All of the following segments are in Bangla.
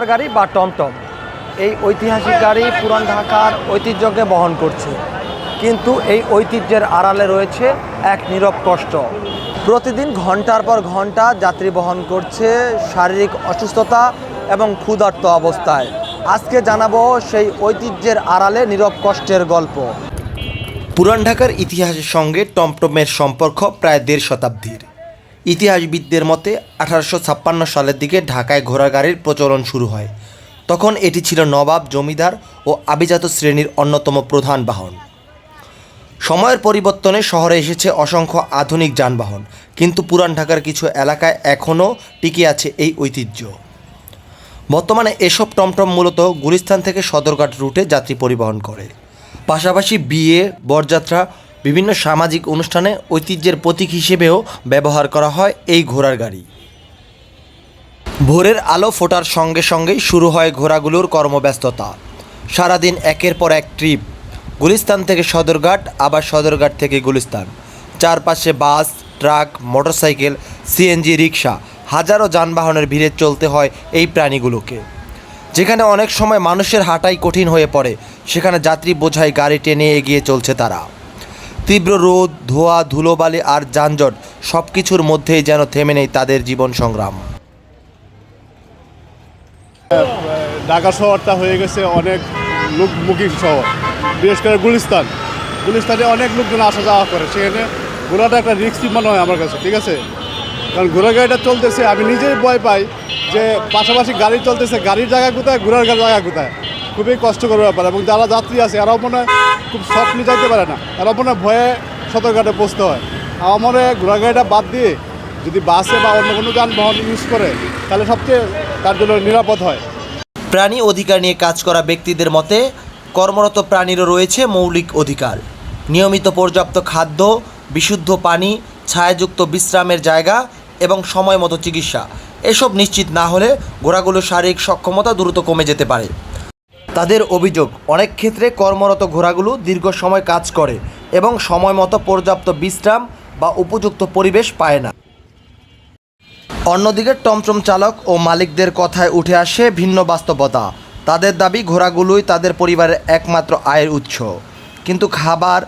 ঘোড়ার গাড়ি বা টমটম এই ঐতিহাসিক গাড়ি পুরান ঢাকার ঐতিহ্যকে বহন করছে, কিন্তু এই ঐতিহ্যের আড়ালে রয়েছে এক নীরব কষ্ট। প্রতিদিন ঘন্টার পর ঘন্টা যাত্রী বহন করছে শারীরিক অসুস্থতা এবং ক্ষুধার্ত অবস্থায়। আজকে জানাবো সেই ঐতিহ্যের আড়ালে নীরব কষ্টের গল্প। পুরান ঢাকার ইতিহাসের সঙ্গে টমটমের সম্পর্ক প্রায় ১.৫ শতাব্দীর। ইতিহাসবিদদের মতে ১৮৫৬ সালের দিকে ঢাকায় ঘোড়া গাড়ির প্রচলন শুরু হয়। তখন এটি ছিল নবাব, জমিদার ও আভিজাত শ্রেণীর অন্যতম প্রধান বাহন। সময়ের পরিবর্তনে শহরে এসেছে অসংখ্য আধুনিক যানবাহন, কিন্তু পুরান ঢাকার কিছু এলাকায় এখনও টিকে আছে এই ঐতিহ্য। বর্তমানে এসব টমটম মূলত গুলিস্তান থেকে সদরঘাট রুটে যাত্রী পরিবহন করে। পাশাপাশি বিয়ে, বরযাত্রা, বিভিন্ন সামাজিক অনুষ্ঠানে ঐতিহ্যের প্রতীক হিসেবেও ব্যবহার করা হয় এই ঘোড়ার গাড়ি। ভোরের আলো ফোটার সঙ্গে সঙ্গেই শুরু হয় ঘোড়াগুলোর কর্মব্যস্ততা। সারাদিন একের পর এক ট্রিপ, গুলিস্তান থেকে সদরঘাট, আবার সদরঘাট থেকে গুলিস্তান। চারপাশে বাস, ট্রাক, মোটরসাইকেল, সিএনজি, রিক্সা, হাজারো যানবাহনের ভিড়ে চলতে হয় এই প্রাণীগুলোকে। যেখানে অনেক সময় মানুষের হাঁটাই কঠিন হয়ে পড়ে, সেখানে যাত্রী বোঝাই গাড়ি টেনে এগিয়ে চলছে তারা। তীব্র রোদ, ধোঁয়া, ধুলোবালি আর যানজট সব কিছুর মধ্যেই যেন থেমে নেই তাদের জীবন সংগ্রাম। ঢাকা শহরটা হয়ে গেছে অনেক লোকমুখী শহর, বিশেষ করে গুলিস্তানে অনেক লোকজন আসা যাওয়া করে। সেখানে ঘোড়াটা একটা রিস্কি মনে হয় আমার কাছে, ঠিক আছে? কারণ ঘোড়া গাড়িটা চলতেছে, আমি নিজেই ভয় পাই যে পাশাপাশি গাড়ি চলতেছে, গাড়ির জায়গা কোথায়, ঘোড়ার জায়গা কোথায়, খুবই কষ্টকর ব্যাপার। এবং যারা যাত্রী আছে এরাও মনে হয় খুব সফটলি যাইতে পারে না, এরাও মনে হয় ভয়ে সদরঘাটে পৌঁছতে হয়। আমার মনে হয় ঘোড়া গাড়িটা বাদ দিয়ে যদি বাসে বা অন্য কোনো যানবাহন ইউজ করে তাহলে সবচেয়ে তার জন্য নিরাপদ হয়। প্রাণী অধিকার নিয়ে কাজ করা ব্যক্তিদের মতে কর্মরত প্রাণীরও রয়েছে মৌলিক অধিকার। নিয়মিত পর্যাপ্ত খাদ্য, বিশুদ্ধ পানি, ছায়াযুক্ত বিশ্রামের জায়গা এবং সময় মতো চিকিৎসা এসব নিশ্চিত না হলে ঘোড়াগুলোর শারীরিক সক্ষমতা দ্রুত কমে যেতে পারে। তাদের অভিযোগ, অনেক ক্ষেত্রে কর্মরত ঘোড়াগুলো দীর্ঘ সময় কাজ করে এবং সময় মতো পর্যাপ্ত বিশ্রাম বা উপযুক্ত পরিবেশ পায় না। অন্যদিকে টমটম চালক ও মালিকদের কথায় উঠে আসে ভিন্ন বাস্তবতা। তাদের দাবি ঘোড়াগুলোই তাদের পরিবারের একমাত্র আয়ের উৎস, কিন্তু খাবার,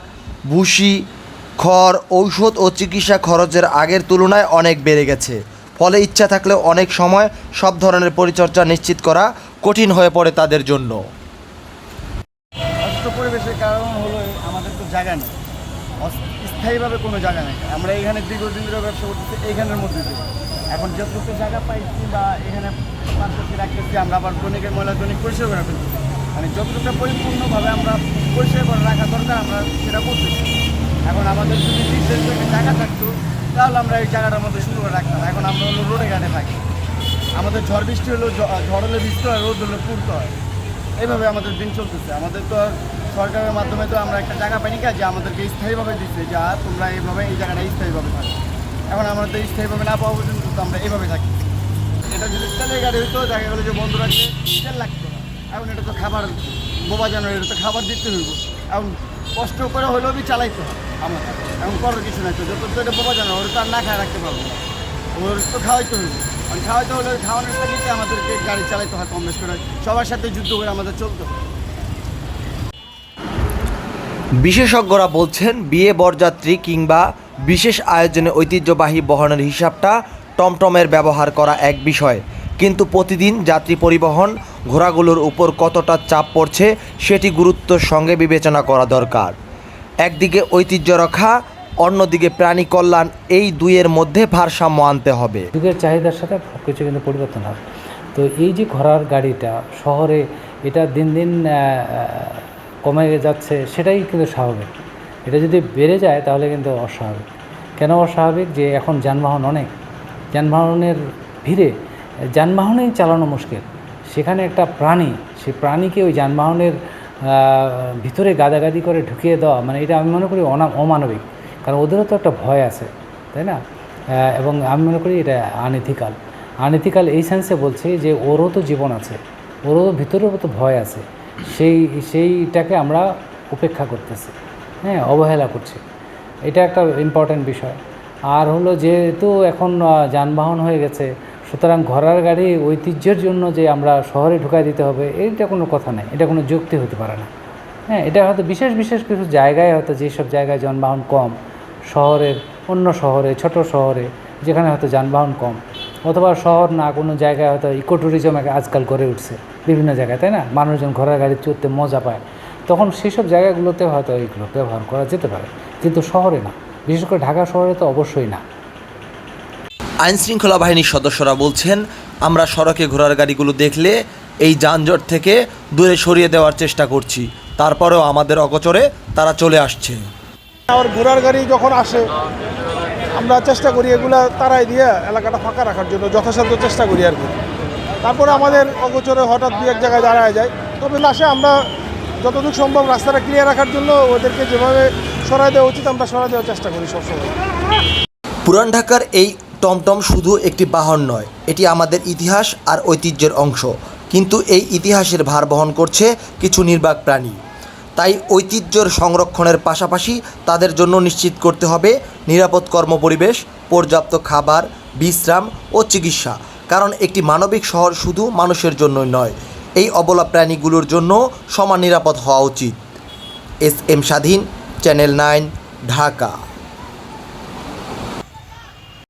ভুসি, খড়, ঔষধ ও চিকিৎসা খরচের আগের তুলনায় অনেক বেড়ে গেছে। ফলে ইচ্ছা থাকলেও অনেক সময় সব ধরনের পরিচর্যা নিশ্চিত করা কঠিন হয়ে পড়ে তাদের জন্য। অসুস্থ পরিবেশের কারণ হলো আমাদের তো জায়গা নেই, স্থায়ীভাবে কোনো জায়গা নেই। আমরা এখানে দীর্ঘদিন ধরে ব্যবসা করতেছি এইখানের মধ্যে দিয়ে। এখন যতটুকু জায়গা পাইছি বা এখানে পাশাপাশি রাখতেছি, আমরা আবার দৈনিকের ময়লা দৈনিক পরিষ্কার করে ফেলতেছি। মানে যতটুকু পরিপূর্ণভাবে আমরা পরিষ্কার করে রাখা দরকার আমরা সেটা করতেছি। এখন আমাদের যদি বিশেষ একটা জায়গা থাকতো তাহলে আমরা এই জায়গাটার মধ্যে শুরু করে রাখতাম। এখন আমরা হলো রোডে ঘাটে থাকি, আমাদের ঝড় বৃষ্টি হলেও ঝড় হলে বৃষ্টি হয়, রোদ হলে পুড়তে হয়। এইভাবে আমাদের দিন চলতেছে। আমাদের তো সরকারের মাধ্যমে তো আমরা একটা জায়গা পাইনি যে আমাদেরকে স্থায়ীভাবে দিচ্ছে যে তোমরা এইভাবে এই জায়গাটা স্থায়ীভাবে থাকো। এখন আমাদের স্থায়ীভাবে না পাওয়া পর্যন্ত তো আমরা এইভাবে থাকি। এটা যদি তেলের গাড়ি হইতো, দেখা গেলো যে বন্ধ রাখলে তেল লাগতো না। এখন এটা তো খাবার, বোবা জানোয়ার, এটা তো খাবার দিতে হইব। এখন কষ্ট করে হলেও চালাইতে হয় আমার। এখন করার কিছু নাই, তো যত তো এটা বোবা জানোয়ার, ওটা তো আর না খায় রাখতে পারবো না, ওর তো খাওয়াইতে হইব। কারণ খাওয়াইতে হলে খাওয়ানোর টাকাতে আমাদেরকে গাড়ি চালাইতে হয়, কম বেশ করে সবার সাথে যুদ্ধ করে আমাদের চলতে হয়। বিশেষজ্ঞরা বলছেন, বিয়ে, বরযাত্রী কিংবা বিশেষ আয়োজনে ঐতিহ্যবাহী বহনের হিসাবটা টমটমের ব্যবহার করা এক বিষয়, কিন্তু প্রতিদিন যাত্রী পরিবহন ঘোড়াগুলোর উপর কতটা চাপ পড়ছে সেটি গুরুত্বের সঙ্গে বিবেচনা করা দরকার। একদিকে ঐতিহ্য রক্ষা, অন্যদিকে প্রাণী কল্যাণ, এই দুইয়ের মধ্যে ভারসাম্য আনতে হবে। যুগের চাহিদার সাথে সব কিছু কিন্তু পরিবর্তন হবে। তো এই যে ঘোড়ার গাড়িটা শহরে এটা দিন দিন কমে যাচ্ছে, সেটাই কিন্তু স্বাভাবিক। এটা যদি বেড়ে যায় তাহলে কিন্তু অস্বাভাবিক। কেন অস্বাভাবিক? যে এখন যানবাহন অনেক, যানবাহনের ভিড়ে যানবাহনেই চালানো মুশকিল। সেখানে একটা প্রাণী, সেই প্রাণীকে ওই যানবাহনের ভিতরে গাদাগাদি করে ঢুকিয়ে দেওয়া, মানে এটা আমি মনে করি অমানবিক। কারণ ওদেরও তো একটা ভয় আছে, তাই না? এবং আমি মনে করি এটা আনএথিক্যাল এই সেন্সে বলছি যে ওরও তো জীবন আছে, ওরও ভিতরেও তো ভয় আছে। সেইটাকে আমরা উপেক্ষা করতেছি, হ্যাঁ, অবহেলা করছি। এটা একটা ইম্পর্ট্যান্ট বিষয়। আর হলো যেহেতু এখন যানবাহন হয়ে গেছে, সুতরাং ঘোড়ার গাড়ি ঐতিহ্যের জন্য যে আমরা শহরে ঢুকাই দিতে হবে এইটা কোনো কথা নেই, এটা কোনো যুক্তি হতে পারে না। হ্যাঁ, এটা হয়তো বিশেষ বিশেষ কিছু জায়গায়, হয়তো যেসব জায়গায় যানবাহন কম, শহরের অন্য শহরে, ছোট শহরে যেখানে হয়তো যানবাহন কম, অথবা শহর না কোনো জায়গায় হয়তো ইকো ট্যুরিজম আজকাল করে উঠছে বিভিন্ন জায়গায়, তাই না? মানুষজন ঘোড়ার গাড়ি চড়তে মজা পায়, তখন সেসব জায়গাগুলোতে হয়তো এইগুলো ব্যবহার করা যেতে পারে, কিন্তু শহরে না, বিশেষ করে ঢাকা শহরে তো অবশ্যই না। আইনশৃঙ্খলা বাহিনীর সদস্যরা বলছেন, আমরা সড়কে ঘোড়ার গাড়িগুলো দেখলে এই যানজট থেকে দূরে সরিয়ে দেওয়ার চেষ্টা করছি, তারপরেও আমাদের অগোচরে তারা চলে আসছে। আর ঘোড়ার গাড়ি যখন আসে আমরা চেষ্টা করি এগুলা তারাই দিয়ে এলাকাটা ফাঁকা রাখার জন্য যথাসাধ্য চেষ্টা করি আর কি। তারপরে আমাদের অগোচরে হঠাৎ দু এক জায়গায় দাঁড়ায় যায়, তবে লাশে আমরা যতটুকু সম্ভব রাস্তাটা ক্লিয়ার রাখার জন্য ওদেরকে যেভাবে সরাই দেওয়া উচিত আমরা সরাই দেওয়ার চেষ্টা করি সবসময়। পুরান ঢাকার এই টমটম শুধু একটি বাহন নয়, এটি আমাদের ইতিহাস আর ঐতিহ্যের অংশ, কিন্তু এই ইতিহাসের ভার বহন করছে কিছু নির্বাক প্রাণী। তাই ঐতিহ্যের সংরক্ষণের পাশাপাশি তাদের জন্য নিশ্চিত করতে হবে নিরাপদ কর্মপরিবেশ, পর্যাপ্ত খাবার, বিশ্রাম ও চিকিৎসা। কারণ একটি মানবিক শহর শুধু মানুষের জন্যই নয়, এই অবলা প্রাণীগুলোর জন্য সমান নিরাপদ হওয়া উচিত। এস এম স্বাধীন, চ্যানেল 9, ঢাকা।